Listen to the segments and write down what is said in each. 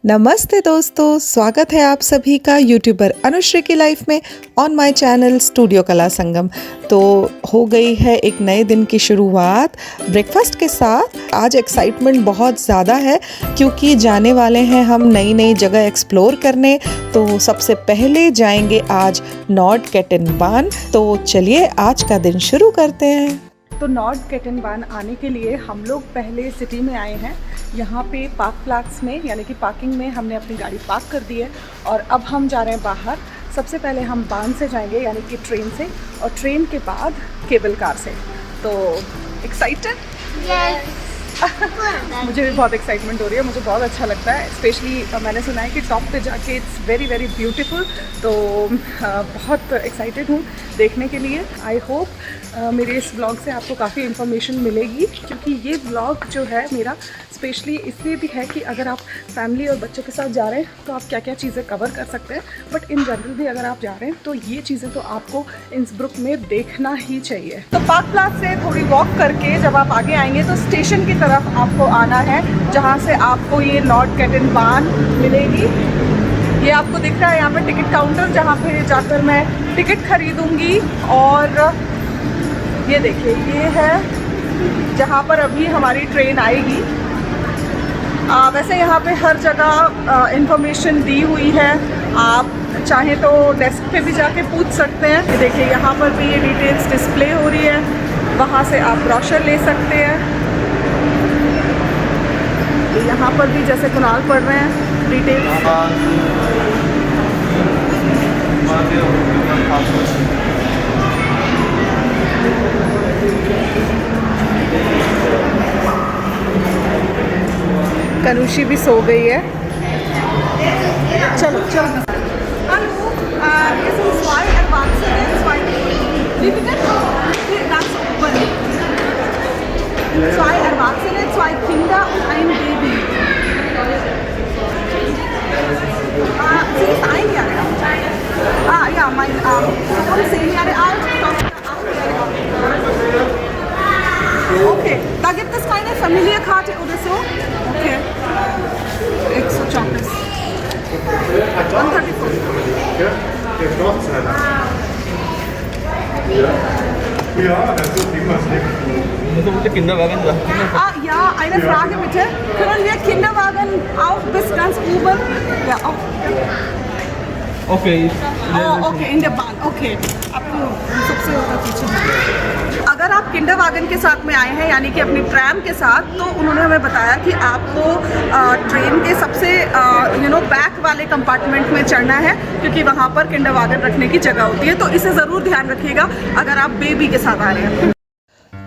नमस्ते दोस्तों, स्वागत है आप सभी का यूट्यूबर अनुश्री की लाइफ में ऑन माय चैनल स्टूडियो कला संगम। तो हो गई है एक नए दिन की शुरुआत ब्रेकफास्ट के साथ। आज एक्साइटमेंट बहुत ज़्यादा है क्योंकि जाने वाले हैं हम नई नई जगह एक्सप्लोर करने। तो सबसे पहले जाएंगे आज नॉर्थ कैटनबान। तो चलिए आज का दिन शुरू करते हैं। तो नॉर्थ कैटनबान आने के लिए हम लोग पहले सिटी में आए हैं। यहाँ पे पार्क फ्लैट्स में यानी कि पार्किंग में हमने अपनी गाड़ी पार्क कर दी है और अब हम जा रहे हैं बाहर। सबसे पहले हम बान से जाएंगे यानी कि ट्रेन से, और ट्रेन के बाद केबल कार से। तो एक्साइटेड? Yes. मुझे भी बहुत एक्साइटमेंट हो रही है, मुझे बहुत अच्छा लगता है। स्पेशली मैंने सुना है कि टॉप पे जाके इट्स वेरी वेरी ब्यूटीफुल। तो बहुत एक्साइटेड हूँ देखने के लिए। आई होप मेरे इस ब्लॉग से आपको काफ़ी इन्फॉर्मेशन मिलेगी, क्योंकि ये ब्लॉग जो है मेरा स्पेशली इसलिए भी है कि अगर आप फैमिली और बच्चों के साथ जा रहे हैं तो आप क्या क्या चीज़ें कवर कर सकते हैं, बट इन जनरल भी अगर आप जा रहे हैं तो ये चीज़ें तो आपको इंसब्रुक में देखना ही चाहिए। तो पार्क प्लास से थोड़ी वॉक करके जब आप आगे आएंगे तो स्टेशन की तरफ आपको आना है, जहाँ से आपको ये नॉर्थ कैटनबान मिलेगी। ये आपको दिख रहा है यहाँ पे टिकट काउंटर, जहाँ पे जाकर मैं टिकट खरीदूँगी। और ये देखिए, ये है जहाँ पर अभी हमारी ट्रेन आएगी। वैसे यहाँ पे हर जगह इंफॉर्मेशन दी हुई है, आप चाहें तो डेस्क पे भी जाके पूछ सकते हैं। ये देखिए, यहाँ पर भी ये डिटेल्स डिस्प्ले हो रही है, वहाँ से आप ब्रोशर ले सकते हैं। यहाँ पर भी जैसे कुणाल पढ़ रहे हैं डिटेल्स। कनुषी भी सो गई है। चलो चलो। Zwei Erwachsene, zwei Kinder und ein Baby. Sie ist 1 Jahr alt. Ja, mein Sohn 10 Jahre alt, Tochter 8 Jahre alt. Okay, da gibt es keine Familienkarte oder so? Okay. Exo Chocolates. 134. Ja, das ist immer schlecht. Kinderwagen sagen. Ja, eine Frage bitte. Können wir Kinderwagen auch bis ganz oben? Ja, auch. Okay. Okay, in the बान। Okay, आपको सबसे ज़्यादा पीछे। अगर आप किंडरवागन के साथ में आए हैं यानी कि अपनी ट्रैम के साथ, तो उन्होंने हमें बताया कि आपको ट्रेन के सबसे बैक वाले कंपार्टमेंट में चढ़ना है, क्योंकि वहाँ पर किंडरवागन रखने की जगह होती है। तो इसे ज़रूर ध्यान रखिएगा अगर आप बेबी के साथ आ रहे हैं।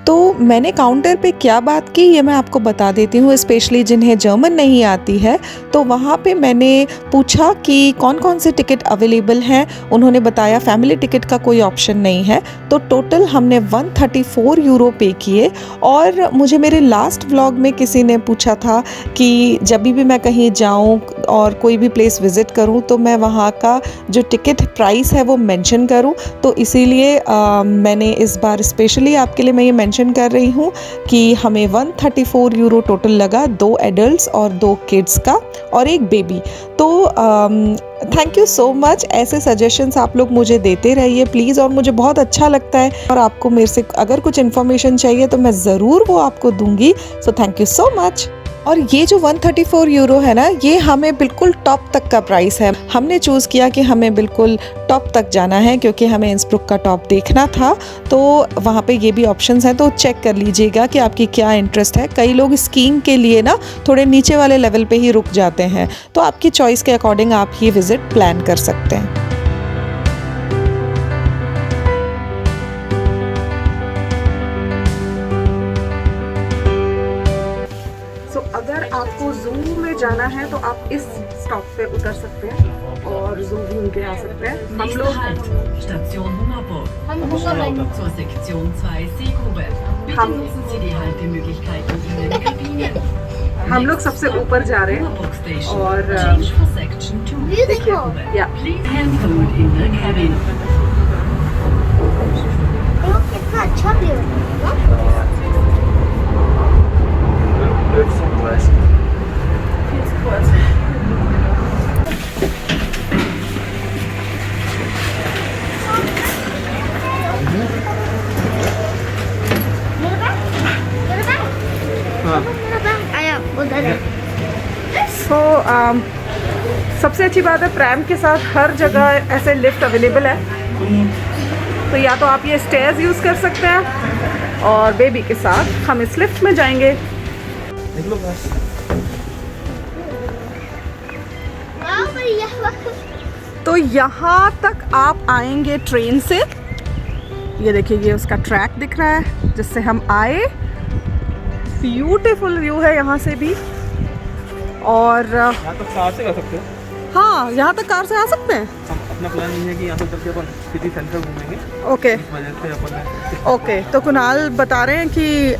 तो मैंने काउंटर पे क्या बात की ये मैं आपको बता देती हूँ, स्पेशली जिन्हें जर्मन नहीं आती है। तो वहाँ पे मैंने पूछा कि कौन कौन से टिकट अवेलेबल हैं। उन्होंने बताया फैमिली टिकट का कोई ऑप्शन नहीं है। तो टोटल हमने 134 यूरो पे किए। और मुझे मेरे लास्ट व्लॉग में किसी ने पूछा था कि जब भी मैं कहीं जाऊँ और कोई भी प्लेस विज़िट करूँ तो मैं वहाँ का जो टिकट प्राइस है वो मेंशन करूँ। तो इसीलिए मैंने इस बार स्पेशली आपके लिए मैं ये मेंशन कर रही हूँ कि हमें 134 यूरो टोटल लगा, 2 एडल्ट्स और 2 किड्स का और एक बेबी। तो थैंक यू सो मच। ऐसे सजेशंस आप लोग मुझे देते रहिए प्लीज़, और मुझे बहुत अच्छा लगता है। और आपको मेरे से अगर कुछ इन्फॉर्मेशन चाहिए तो मैं ज़रूर वो आपको दूंगी। So thank you so much. और ये जो 134 यूरो है ना, ये हमें बिल्कुल टॉप तक का प्राइस है। हमने चूज़ किया कि हमें बिल्कुल टॉप तक जाना है, क्योंकि हमें इंसब्रुक का टॉप देखना था। तो वहाँ पे ये भी ऑप्शंस हैं, तो चेक कर लीजिएगा कि आपकी क्या इंटरेस्ट है। कई लोग स्कीइंग के लिए ना थोड़े नीचे वाले लेवल पे ही रुक जाते हैं, तो आपकी चॉइस के अकॉर्डिंग आप ये विज़िट प्लान कर सकते हैं। अगर आपको ज़ू में जाना है तो आप इस स्टॉप पे उतर सकते हैं और ज़ू घूम के आ सकते हैं। हम लोग Station Hungerburg zur Sektion 2 Seegrube. Bitte nutzen Sie die Haltemöglichkeiten in den Kabinen. हम लोग सबसे ऊपर जा रहे हैं और Change for Section 2 Seegrube. या Please handhold in the cabin. कितना अच्छा व्यू है। Viel zu kurz. सो सबसे अच्छी बात है प्रैम के साथ हर जगह ऐसे लिफ्ट अवेलेबल है, तो या तो आप ये स्टेयर्स यूज़ कर सकते हैं और बेबी के साथ हम इस लिफ्ट में जाएंगे। निकलो बस। वाह भैया, तो यहाँ तक आप आएंगे ट्रेन से। ये देखिए, ये उसका ट्रैक दिख रहा है जिससे हम आए। ब्यूटीफुल व्यू है यहाँ से भी। और यहाँ तो कार से कर सकते हो। हाँ, यहाँ तक कार से आ सकते हैं। हम अपना प्लान ये है कि यहाँ से चल के अपन सिटी सेंटर घूमेंगे। ओके इस वजह से अपन ओके, तो कुणाल बता रहे हैं कि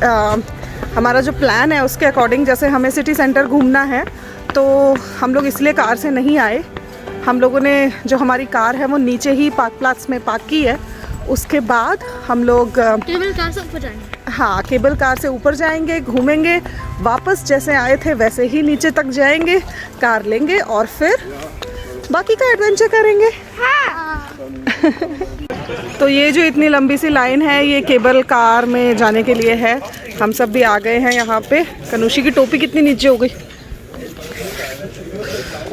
हमारा जो प्लान है उसके अकॉर्डिंग जैसे हमें सिटी सेंटर घूमना है, तो हम लोग इसलिए कार से नहीं आए। हम लोगों ने जो हमारी कार है वो नीचे ही पार्क प्लाट्स में पार्क की है। उसके बाद हम लोग केबल कार से ऊपर जाएंगे। हाँ, केबल कार से ऊपर जाएंगे, घूमेंगे, वापस जैसे आए थे वैसे ही नीचे तक जाएंगे, कार लेंगे और फिर बाकी का एडवेंचर करेंगे। तो ये जो इतनी लंबी सी लाइन है ये केबल कार में जाने के लिए है। हम सब भी आ गए हैं यहाँ पे। कनुषी की टोपी कितनी नीचे हो गई,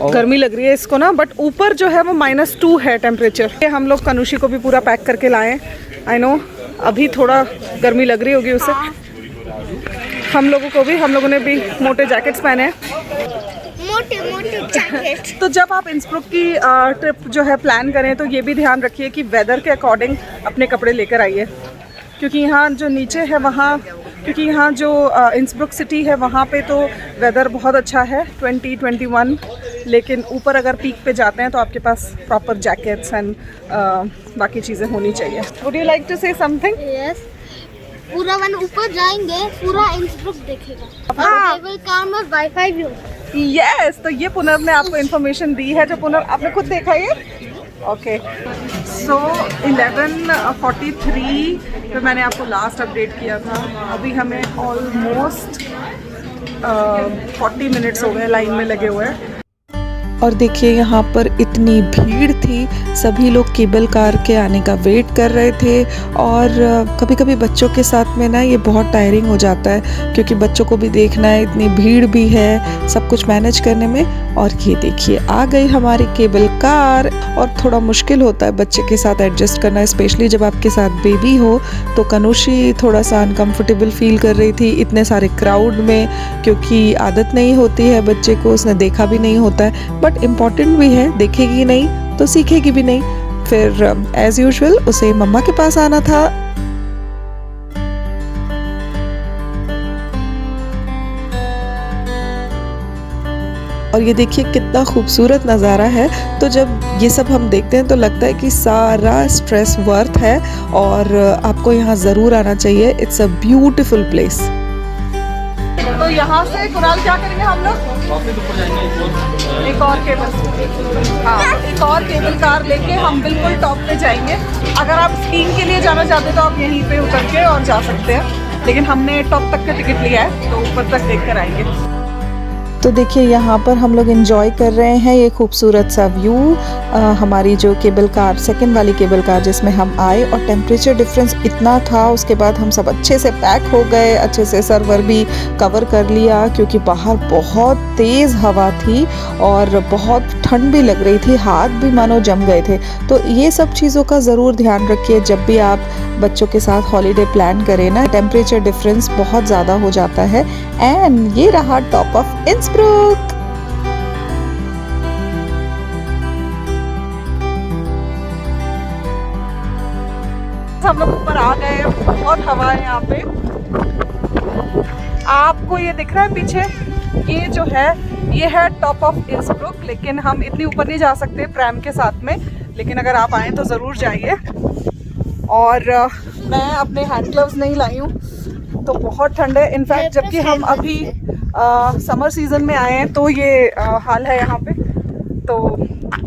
गर्मी लग रही है इसको ना, बट ऊपर जो है वो -2 है टेम्परेचर। हम लोग कनुषी को भी पूरा पैक करके लाए। आई नो अभी थोड़ा गर्मी लग रही होगी उसे। हम लोगों ने भी मोटे जैकेट्स पहने हैं। मोटे मोटे जैकेट। तो जब आप इंस्ब्रुक की ट्रिप जो है प्लान करें तो ये भी ध्यान रखिए कि वेदर के अकॉर्डिंग अपने कपड़े लेकर आइए, क्योंकि यहाँ जो नीचे है वहाँ, क्योंकि यहाँ जो इंस्ब्रुक सिटी है वहाँ पे तो वेदर बहुत अच्छा है 20-21, लेकिन ऊपर अगर पीक पे जाते हैं तो आपके पास प्रॉपर जैकेट्स एंड बाकी चीज़ें होनी चाहिए। Would you like to say something? Yes, पूरा वन ऊपर जाएंगे, पूरा इंस्ब्रुक देखेगा। हाँ। केबल कार में वाईफाई भी होगा। यस, तो ये पुनर्व ने आपको इन्फॉर्मेशन दी है जो पुनर्व आपने खुद देखा ये। ओके, सो 11:43 पे मैंने आपको लास्ट अपडेट किया था। अभी हमें ऑलमोस्ट 40 मिनट्स हो गए लाइन में लगे हुए। और देखिए यहाँ पर इतनी भीड़ थी, सभी लोग केबल कार के आने का वेट कर रहे थे। और कभी कभी बच्चों के साथ में ना ये बहुत टायरिंग हो जाता है, क्योंकि बच्चों को भी देखना है, इतनी भीड़ भी है सब कुछ मैनेज करने में। और ये देखिए आ गई हमारी केबल कार। और थोड़ा मुश्किल होता है बच्चे के साथ एडजस्ट करना, स्पेशली जब आपके साथ बेबी हो। तो कनुषी थोड़ा सा अनकम्फर्टेबल फील कर रही थी इतने सारे क्राउड में, क्योंकि आदत नहीं होती है बच्चे को, उसने देखा भी नहीं होता है। बट इम्पॉर्टेंट भी है, देखेगी नहीं तो सीखेगी भी नहीं। फिर एज यूजुअल उसे मम्मा के पास आना था। और ये देखिए कितना खूबसूरत नज़ारा है। तो जब ये सब हम देखते हैं तो लगता है कि सारा स्ट्रेस वर्थ है और आपको यहाँ ज़रूर आना चाहिए। It's a beautiful place. तो यहाँ से कुणाल क्या करेंगे हम लोग? वापस ऊपर जाएंगे। एक और केबल, हाँ, एक और केबल कार लेके हम बिल्कुल टॉप पे जाएंगे। अगर आप स्कीइंग के लिए जाना चाहते हो तो आप यहीं पे उतर के और जा सकते हैं, लेकिन हमने टॉप तक का टिकट लिया है तो ऊपर तक देख कर आएंगे। तो देखिए यहाँ पर हम लोग एंजॉय कर रहे हैं ये खूबसूरत सा व्यू। हमारी जो केबल कार, सेकंड वाली केबल कार जिसमें हम आए, और टेम्परेचर डिफरेंस इतना था। उसके बाद हम सब अच्छे से पैक हो गए, अच्छे से सर्वर भी कवर कर लिया, क्योंकि बाहर बहुत तेज़ हवा थी और बहुत ठंड भी लग रही थी, हाथ भी मानो जम गए थे। तो ये सब चीज़ों का ज़रूर ध्यान रखिए जब भी आप बच्चों के साथ हॉलीडे प्लान करें ना। टेम्परेचर डिफरेंस बहुत ज़्यादा हो जाता है। एंड ये रहा टॉप ऑफ इंस्ब्रुक। हम लोग ऊपर आ गए, बहुत हवा है यहाँ पे। आपको ये दिख रहा है पीछे, ये जो है ये है टॉप ऑफ इंस्ब्रुक, लेकिन हम इतनी ऊपर नहीं जा सकते प्रैम के साथ में, लेकिन अगर आप आएँ तो ज़रूर जाइए। और मैं अपने हैंड ग्लव्स नहीं लाई हूँ, तो बहुत ठंड है। इनफैक्ट जबकि हम अभी समर सीज़न में आए हैं तो ये हाल है यहाँ पे। तो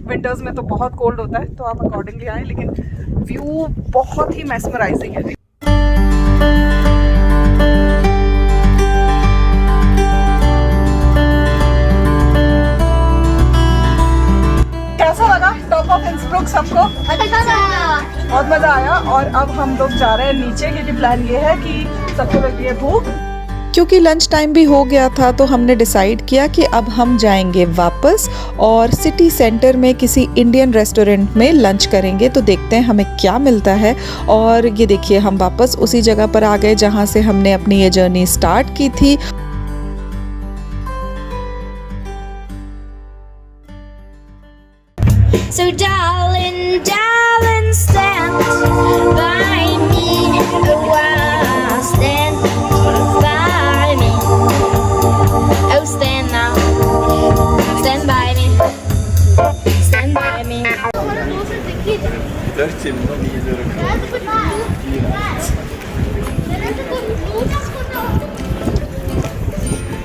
विंटर्स में तो बहुत कोल्ड होता है, तो आप अकॉर्डिंगली आएँ, लेकिन व्यू बहुत ही मेस्मराइजिंग है। कैसा लगा टॉप ऑफ इंस्ब्रुक सबको? बहुत मज़ा आया। और अब हम लोग जा रहे हैं नीचे, क्योंकि प्लान ये है कि सबको लगी है भूख, क्योंकि लंच टाइम भी हो गया था तो हमने डिसाइड किया कि अब हम जाएंगे वापस और सिटी सेंटर में किसी इंडियन रेस्टोरेंट में लंच करेंगे। तो देखते हैं हमें क्या मिलता है। और ये देखिए हम वापस उसी जगह पर आ गए जहाँ से हमने अपनी ये जर्नी स्टार्ट की थी। So darling, darling, stand by me. Oh, stand by me. Oh, stand now. Stand by me. Stand by me.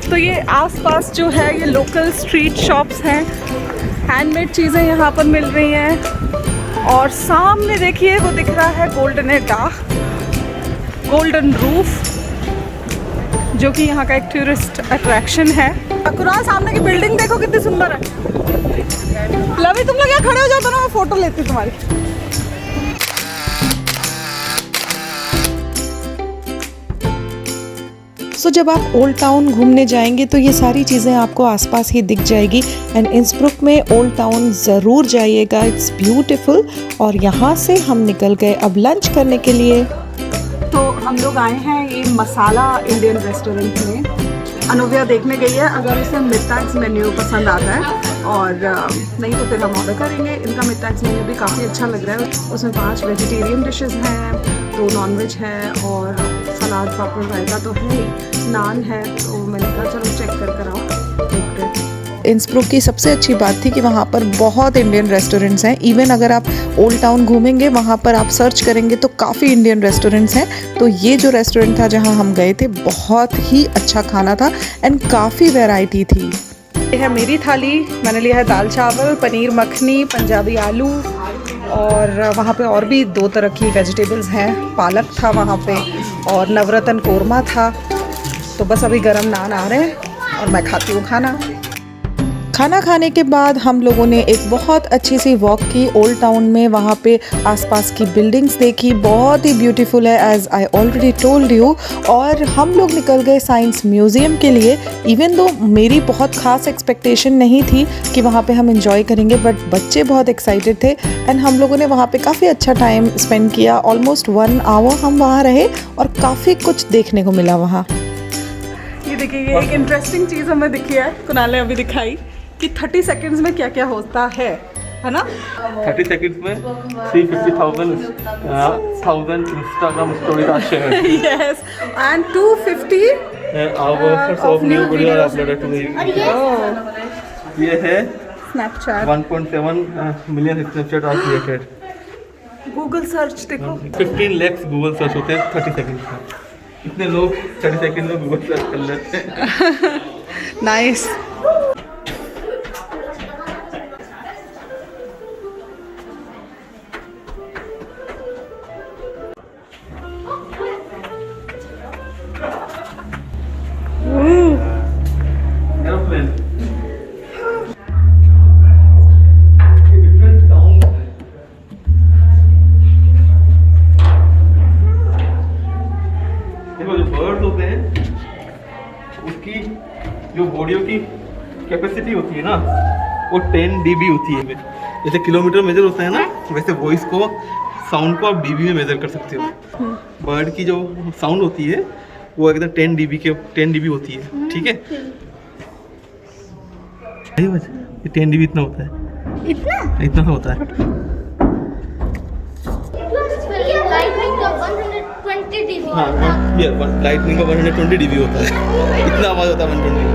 तो ये आसपास जो है ये लोकल स्ट्रीट शॉप्स हैं, हैंडमेड चीज़ें यहाँ पर मिल रही हैं। और सामने देखिए वो दिख रहा है गोल्डन रूफ, जो कि यहाँ का एक टूरिस्ट अट्रैक्शन है। कुरान सामने की बिल्डिंग देखो कितनी सुंदर है। लवी तुम लोग यहाँ खड़े हो जाओ तो ना मैं फ़ोटो लेती तुम्हारी। सो जब आप ओल्ड टाउन घूमने जाएंगे तो ये सारी चीज़ें आपको आसपास ही दिख जाएगी। एंड इंसब्रुक में ओल्ड टाउन ज़रूर जाइएगा, इट्स ब्यूटीफुल। और यहाँ से हम निकल गए अब लंच करने के लिए। तो हम लोग आए हैं ये मसाला इंडियन रेस्टोरेंट में। अनुव्या देखने गई है, अगर उसे मिड-टैक्स मेन्यू पसंद आता है और नहीं तो फिर हम ऑर्डर करेंगे। इनका मिड-टैक्स मेन्यू भी काफ़ी अच्छा लग रहा है। उसमें 5 वेजिटेरियन डिशेस हैं, 2 नॉनवेज है और सलाद पापड़ रायता तो है, नान है। तो मैंने कहा चलो चेक कर आओ, देखते हैं। इंसब्रुक की सबसे अच्छी बात थी कि वहाँ पर बहुत इंडियन रेस्टोरेंट्स हैं। इवन अगर आप ओल्ड टाउन घूमेंगे वहाँ पर आप सर्च करेंगे तो काफ़ी इंडियन रेस्टोरेंट्स हैं। तो ये जो रेस्टोरेंट था जहाँ हम गए थे बहुत ही अच्छा खाना था एंड काफ़ी वैरायटी थी। ये है मेरी थाली, मैंने लिया है दाल चावल, पनीर मखनी, पंजाबी आलू और वहाँ पे और भी 2 तरह की वेजिटेबल्स हैं। पालक था वहाँ पे और नवरत्न कोरमा था। तो बस अभी गरम नान आ रहे हैं और मैं खाती हूँ खाना खाने के बाद हम लोगों ने एक बहुत अच्छी सी वॉक की ओल्ड टाउन में। वहाँ पे आसपास की बिल्डिंग्स देखी, बहुत ही ब्यूटीफुल है as I already told you. और हम लोग निकल गए साइंस म्यूज़ियम के लिए। इवन दो मेरी बहुत ख़ास एक्सपेक्टेशन नहीं थी कि वहाँ पे हम इंजॉय करेंगे, बट बच्चे बहुत एक्साइटेड थे एंड हम लोगों ने वहाँ पे काफ़ी अच्छा टाइम स्पेंड किया। ऑलमोस्ट 1 आवर हम वहाँ रहे और काफ़ी कुछ देखने को मिला वहाँ। ये देखिए, ये एक इंटरेस्टिंग चीज़ हमें दिखी है, कुणाल ने अभी दिखाई कि 30 सेकंड्स में क्या क्या होता है ना? 30 seconds में 350,000 Instagram stories are shared. Yes, and 250 hours of new video are uploaded to the ये है Snapchat, 1.7 million Snapchat are created. Google search देखो। 15 lakhs Google सर्च होते हैं 30 seconds में। इतने लोग 30 सेकंड में गूगल सर्च कर लेते हैं। नाइस। एरोप्लेन देखो, जो बर्ड्स होते हैं उसकी जो बॉडियों की कैपेसिटी होती है ना वो 10 dB होती है। जैसे किलोमीटर मेजर होता है ना, वैसे वॉइस को, साउंड को आप dB में मेजर कर सकते हो। बर्ड की जो साउंड होती है वो एकदम 10 dB होती है, ठीक है? ये 10 dB इतना होता है, इतना सा होता है। लाइटनिंग का 120 dB। हाँ, ये लाइटनिंग का 120 dB होता है। इतना आवाज़ होता है 120।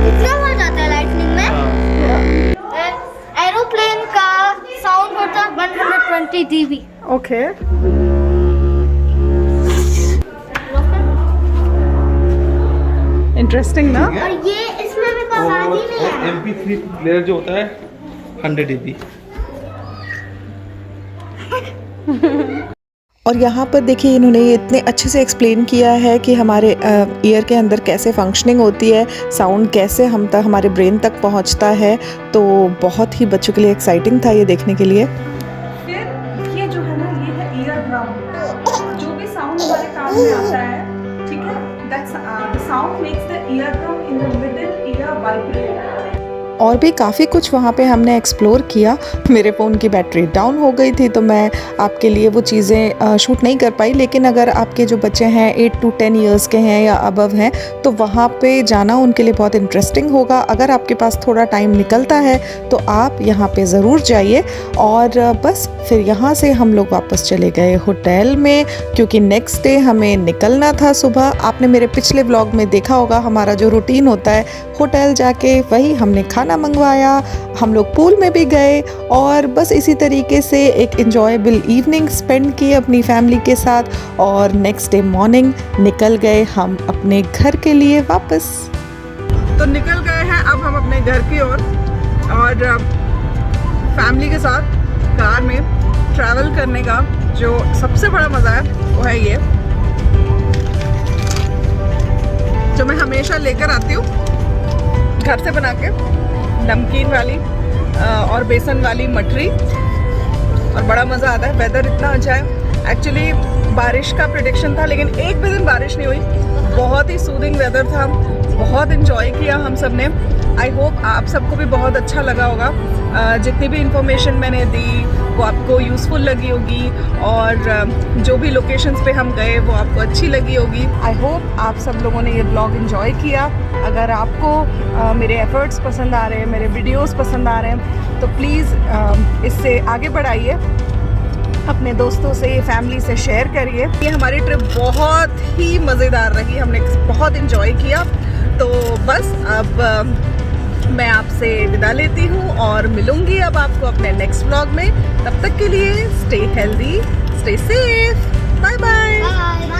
इतना हो जाता है लाइटनिंग में। एरोप्लेन का साउंड होता है 120 dB। ओके, इंटरेस्टिंग ना? और ये इसमें भी तो आवाज ही नहीं है। MP3 प्लेयर जो होता है 100 dB। और यहाँ पर देखिए इन्होंने ये इतने अच्छे से एक्सप्लेन किया है कि हमारे ईयर के अंदर कैसे फंक्शनिंग होती है, साउंड कैसे हम तक, हमारे ब्रेन तक पहुँचता है। तो बहुत ही बच्चों के लिए एक्साइटिंग था ये देखने के लिए। फिर ये जो है ना, ये है ईयर ड्रम। जो भी साउंड हमारे कान में आता है, ठीक है, दैट्स द और भी काफ़ी कुछ वहाँ पे हमने एक्सप्लोर किया। मेरे फ़ोन की बैटरी डाउन हो गई थी तो मैं आपके लिए वो चीज़ें शूट नहीं कर पाई, लेकिन अगर आपके जो बच्चे हैं 8 to 10 इयर्स के हैं या अबव हैं तो वहाँ पे जाना उनके लिए बहुत इंटरेस्टिंग होगा। अगर आपके पास थोड़ा टाइम निकलता है तो आप यहाँ पे ज़रूर जाइए। और बस फिर यहाँ से हम लोग वापस चले गए होटल में, क्योंकि नेक्स्ट डे हमें निकलना था सुबह। आपने मेरे पिछले व्लॉग में देखा होगा हमारा जो रूटीन होता है, होटल जाके वही हमने खाना मंगवाया, हम लोग पूल में भी गए और बस इसी तरीके से एक एंजॉयबल इवनिंग स्पेंड की अपनी फैमिली के साथ। और नेक्स्ट डे मॉर्निंग निकल गए हम अपने घर के लिए वापस। तो निकल गए हैं अब हम अपने घर की ओर और फैमिली के साथ कार में ट्रैवल करने का जो सबसे बड़ा मज़ा है वो है ये, जो मैं हमेशा लेकर आती हूँ घर से बना के, नमकीन वाली और बेसन वाली मठरी, और बड़ा मज़ा आता है। वेदर इतना अच्छा है। एक्चुअली बारिश का प्रेडिक्शन था लेकिन एक भी दिन बारिश नहीं हुई, बहुत ही सूदिंग वेदर था, बहुत इन्जॉय किया हम सब ने। आई होप आप सबको भी बहुत अच्छा लगा होगा। जितनी भी इंफॉर्मेशन मैंने दी वो आपको यूज़फुल लगी होगी और जो भी लोकेशंस पे हम गए वो आपको अच्छी लगी होगी। आई होप आप सब लोगों ने ये ब्लॉग एंजॉय किया। अगर आपको मेरे एफर्ट्स पसंद आ रहे हैं, मेरे वीडियोस पसंद आ रहे हैं तो प्लीज़ इससे आगे बढ़ाइए, अपने दोस्तों से, फैमिली से शेयर करिए। ये हमारी ट्रिप बहुत ही मज़ेदार रही, हमने बहुत इन्जॉय किया। तो बस अब मैं आपसे विदा लेती हूँ और मिलूँगी अब आपको अपने नेक्स्ट व्लॉग में। तब तक के लिए stay healthy, stay safe, bye bye. Bye.